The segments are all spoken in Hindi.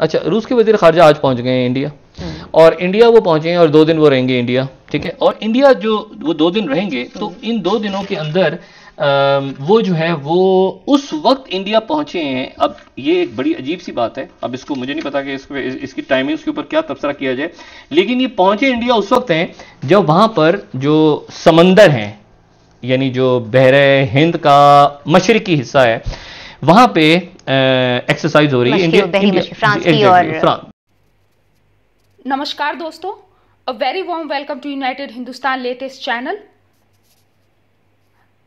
अच्छा, रूस के वजीर खारजा आज पहुंच गए हैं इंडिया, और इंडिया वो पहुंचे हैं और 2 दिन वो रहेंगे इंडिया, ठीक है। और इंडिया जो वो 2 दिन रहेंगे, तो इन 2 दिनों के अंदर वो जो है वो उस वक्त इंडिया पहुंचे हैं। अब ये एक बड़ी अजीब सी बात है, अब इसको मुझे नहीं पता कि इसकी टाइमिंग्स के ऊपर क्या तबसरा किया जाए, लेकिन ये पहुंचे इंडिया उस वक्त हैं जब वहां पर जो समंदर हैं, यानी जो बहरे हिंद का मशरकी हिस्सा है, वहां पे एक्सरसाइज हो रही है इंडिया। नमस्कार दोस्तों, a very warm welcome to united Hindustan latest channel.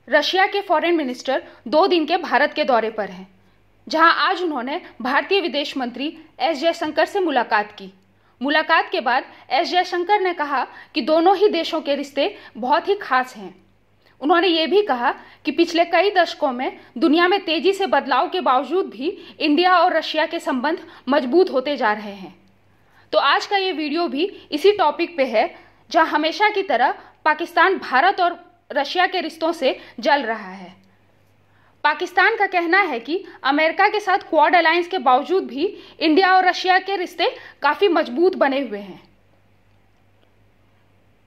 Russia के फॉरेन मिनिस्टर 2 दिन के भारत के दौरे पर हैं, जहां आज उन्होंने भारतीय विदेश मंत्री एस जयशंकर से मुलाकात की। मुलाकात के बाद एस जयशंकर ने कहा कि दोनों ही देशों के रिश्ते बहुत ही खास हैं। उन्होंने ये भी कहा कि पिछले कई दशकों में दुनिया में तेजी से बदलाव के बावजूद भी इंडिया और रशिया के संबंध मजबूत होते जा रहे हैं। तो आज का ये वीडियो भी इसी टॉपिक पे है, जहां हमेशा की तरह पाकिस्तान भारत और रशिया के रिश्तों से जल रहा है। पाकिस्तान का कहना है कि अमेरिका के साथ क्वाड अलायंस के बावजूद भी इंडिया और रशिया के रिश्ते काफी मजबूत बने हुए हैं।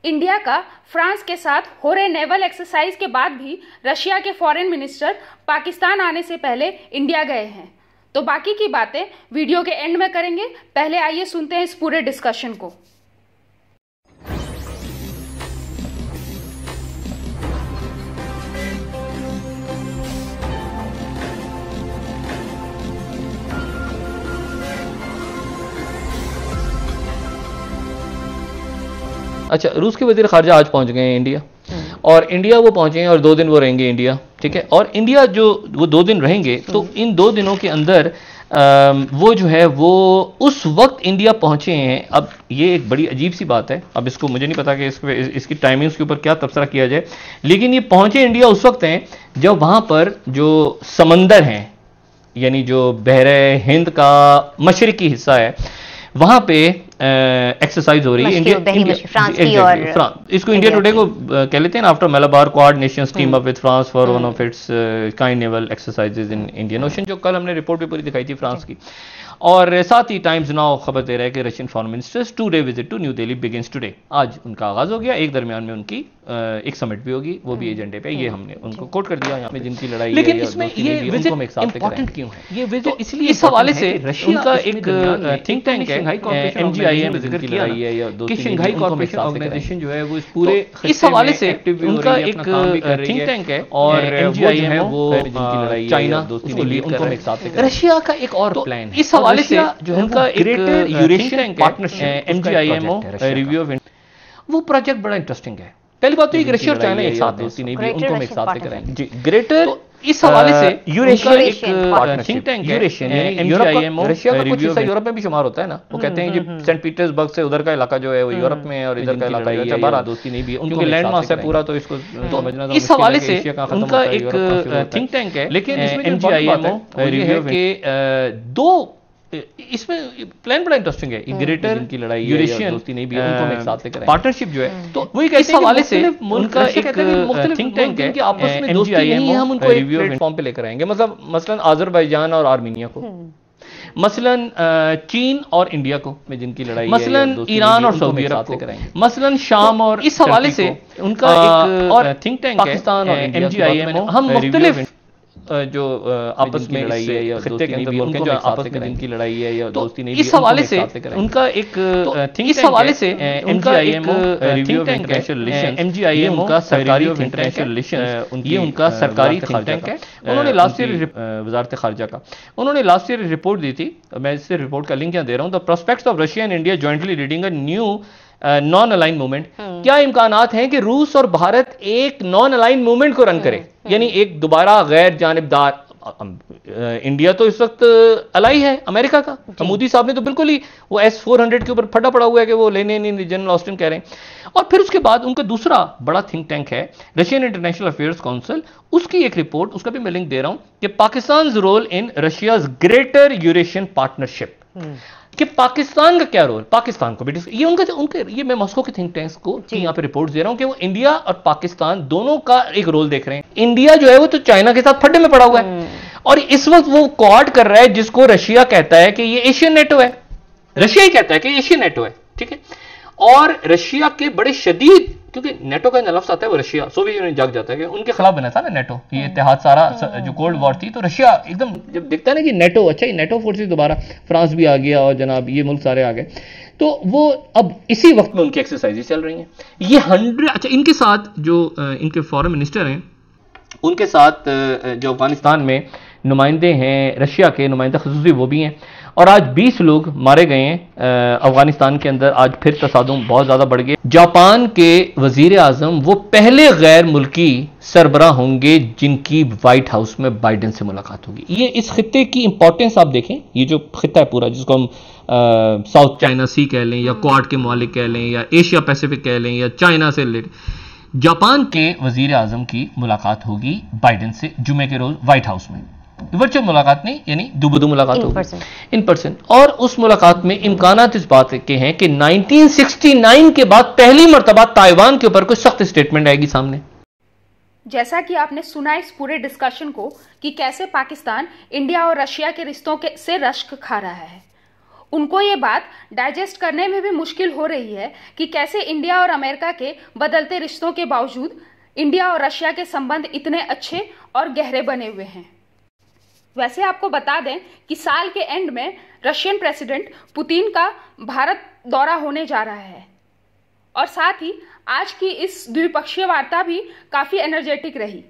इंडिया का फ्रांस के साथ हो रहे नेवल एक्सरसाइज के बाद भी रशिया के फॉरेन मिनिस्टर पाकिस्तान आने से पहले इंडिया गए हैं। तो बाकी की बातें वीडियो के एंड में करेंगे, पहले आइए सुनते हैं इस पूरे डिस्कशन को। अच्छा, रूस के वजीर खारजा आज पहुंच गए हैं इंडिया, और इंडिया वो पहुंचे हैं और 2 दिन वो रहेंगे इंडिया, ठीक है। और इंडिया जो वो 2 दिन रहेंगे, तो इन 2 दिनों के अंदर वो जो है वो उस वक्त इंडिया पहुंचे हैं। अब ये एक बड़ी अजीब सी बात है, अब इसको मुझे नहीं पता कि इसकी टाइमिंग्स के ऊपर क्या तबसरा किया जाए, लेकिन ये पहुंचे इंडिया उस वक्त हैं जब वहां पर जो समंदर हैं, यानी जो बहरे हिंद का मशरकी हिस्सा है, वहां पे एक्सरसाइज हो रही है इंडिया। इसको इंडिया टुडे को कह लेते हैं ना, after Malabar quad Nations team up with France for one of its kind naval exercises in Indian ocean, जो कल हमने रिपोर्ट भी पूरी दिखाई थी फ्रांस की। और साथ ही टाइम्स नाउ खबर दे रहा है कि Russian foreign ministers 2-day visit to new Delhi begins today. आज उनका आगाज हो गया, एक दरमियान में उनकी एक समिट भी होगी, वो भी एजेंडे पे। ये हमने उनको कोट कर दिया यहाँ पे, जिनकी लड़ाई। लेकिन इसमें ये विजिट इंपॉर्टेंट क्यों है? ये विजिट इसलिए इस हवाले से उनका एक थिंक टैंक है MGIM की लड़ाई है, या कि शंघाई कॉर्पोरेशन ऑर्गेनाइजेशन जो है वो इस पूरे इस हवाले से उनका एक थिंक टैंक है, और MGIM है वो चाइना उसको लीड कर रहा है। रशिया का एक और प्लान है, इस हवाले से जो है उनका greater Eurasian partnership MGIMO review of, वो प्रोजेक्ट बड़ा इंटरेस्टिंग है। पहली बात तो एक रशिया और चाइना एक साथ दोस्ती नहीं भी, उनको हम एक साथ कराएंगे जी। ग्रेटर इस हवाले से यूरेशियन एक थिंक टैंक है, MGIMO। रशिया का कुछ हिस्सा यूरोप में भी शुमार होता है ना, वो कहते हैं कि सेंट पीटर्सबर्ग से उधर का इलाका जो है वो यूरोप में है, और इधर का इलाका है बाहर दोस्ती नहीं भी, उनकी लैंड मास है पूरा, तो इसको समझना इस हवाले से उनका एक थिंक टैंक है। लेकिन MGIMO रिव्यू के 2 इसमें प्लान बड़ा इंटरेस्टिंग है, ग्रेटर की लड़ाई यूरेशियन दोस्ती नहीं भी, उनको हम एक साथ लेकर पार्टनरशिप जो है, तो वही कहते हैं हवाले से उनका एक थिंक टैंक है कि आपस में दोस्ती नहीं है, हम उनको एक प्लेटफॉर्म पे लेकर आएंगे। मतलब मसलन आज़रबाईजान और आर्मीनिया को, मसलन चीन और इंडिया को में जिनकी लड़ाई, मसलन ईरान और सऊदी अरब को, मसलन शाम और इस हवाले से उनका एक और थिंक टैंक है पाकिस्तान और MGIMO। हम मुख्तलिफ जो आपस में लड़ाई है या खित्ते के अंदर मुल्कों जो आपस में जिनकी लड़ाई है या दोस्ती नहीं, इस हवाले से उनका एक थिंक इस हवाले से उनका एक review of international relations MGIMO का सरकारी इंटरनेशनल रिलेशंस, ये उनका सरकारी थिंक टैंक है। उन्होंने लास्ट ईयर वजारत खारजा का उन्होंने लास्ट ईयर रिपोर्ट दी थी, मैं इससे रिपोर्ट का लिंक यहाँ दे रहा हूँ। The prospects of Russia and India jointly leading a new non align movement. क्या इम्कानात हैं कि रूस और भारत एक नॉन अलाइन मूवमेंट को रन करें, यानी एक दोबारा गैर जानिबदार। इंडिया तो इस वक्त अलाई है अमेरिका का, मोदी साहब ने तो बिल्कुल ही वो S-400 के ऊपर फटा पड़ा हुआ है कि वो लेने नहीं, जनरल ऑस्टिन कह रहे हैं। और फिर उसके बाद उनका दूसरा बड़ा थिंक टैंक है रशियन इंटरनेशनल अफेयर्स काउंसिल, उसकी एक रिपोर्ट, उसका भी मैं लिंक दे रहा हूं कि Pakistan role in Russia's greater Eurasian partnership, कि पाकिस्तान का क्या रोल, पाकिस्तान को भी ये उनके ये मैं मॉस्को के थिंक टैंक्स को यहाँ पे रिपोर्ट दे रहा हूँ कि वो इंडिया और पाकिस्तान दोनों का एक रोल देख रहे हैं। इंडिया जो है वो तो चाइना के साथ फड्डे में पड़ा हुआ है, और इस वक्त वो क्वाड कर रहा है जिसको रशिया कहता है कि ये एशियन नेटो है, रशिया ही कहता है कि एशियन नेटो है, ठीक है। और रशिया के बड़े शदीद, क्योंकि नेटो का लफ्ज आता है वो रशिया, सोवियत यूनियन जाग जाता है कि उनके खिलाफ बना था ना नेटो, ये इत्तेहाद सारा जो कोल्ड वॉर थी, तो रशिया एकदम जब देखता है ना कि नेटो, अच्छा ही नेटो फोर्सेस दोबारा, फ्रांस भी आ गया और जनाब ये मुल्क सारे आ गए, तो वो अब इसी वक्त में उनकी एक्सरसाइजेस चल रही हैं। ये 100, अच्छा इनके साथ जो इनके फॉरेन मिनिस्टर हैं, उनके साथ जो अफगानिस्तान में नुमाइंदे हैं, रशिया के नुमाइंदे खसूसी वो भी हैं, और आज 20 लोग मारे गए हैं अफगानिस्तान के अंदर। आज फिर तसादुम बहुत ज़्यादा बढ़ गए। जापान के वजीर आज़म वो पहले गैर मुल्की सरबराह होंगे जिनकी वाइट हाउस में बाइडेन से मुलाकात होगी। ये इस खित्ते की इंपॉर्टेंस आप देखें, ये जो खित्ता है पूरा, जिसको हम साउथ चाइना सी कह लें या क्वाड के मालिक कह लें या एशिया पैसिफिक कह लें या चाइना से रिलेटेड, जापान के वजीर आज़म की मुलाकात होगी बाइडेन से जुमे के रोज वाइट हाउस में। वर्चुअल मुलाकात नहीं, यानी दुबदू मुलाकात होगी, इन पर्सन। और उस मुलाकात में इम्कानात इस बात के हैं कि 1969 के बाद पहली मर्तबा ताइवान के ऊपर कोई सख्त स्टेटमेंट आएगी सामने। जैसा कि आपने सुना इस पूरे डिस्कशन को कि कैसे पाकिस्तान इंडिया और रशिया के रिश्तों से रश्क खा रहा है, उनको ये बात डाइजेस्ट करने में भी मुश्किल हो रही है कि कैसे इंडिया और अमेरिका के बदलते रिश्तों के बावजूद इंडिया और रशिया के संबंध इतने अच्छे और गहरे बने हुए हैं। वैसे आपको बता दें कि साल के एंड में रशियन प्रेसिडेंट पुतिन का भारत दौरा होने जा रहा है, और साथ ही आज की इस द्विपक्षीय वार्ता भी काफ़ी एनर्जेटिक रही,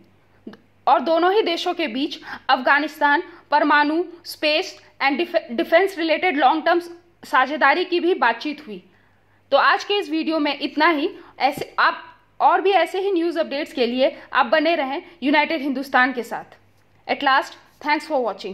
और दोनों ही देशों के बीच अफगानिस्तान, परमाणु, space and defence related long term साझेदारी की भी बातचीत हुई। तो आज के इस वीडियो में इतना ही। ऐसे आप और भी ऐसे ही न्यूज़ अपडेट्स के लिए आप बने रहें यूनाइटेड हिंदुस्तान के साथ। At last, thanks for watching.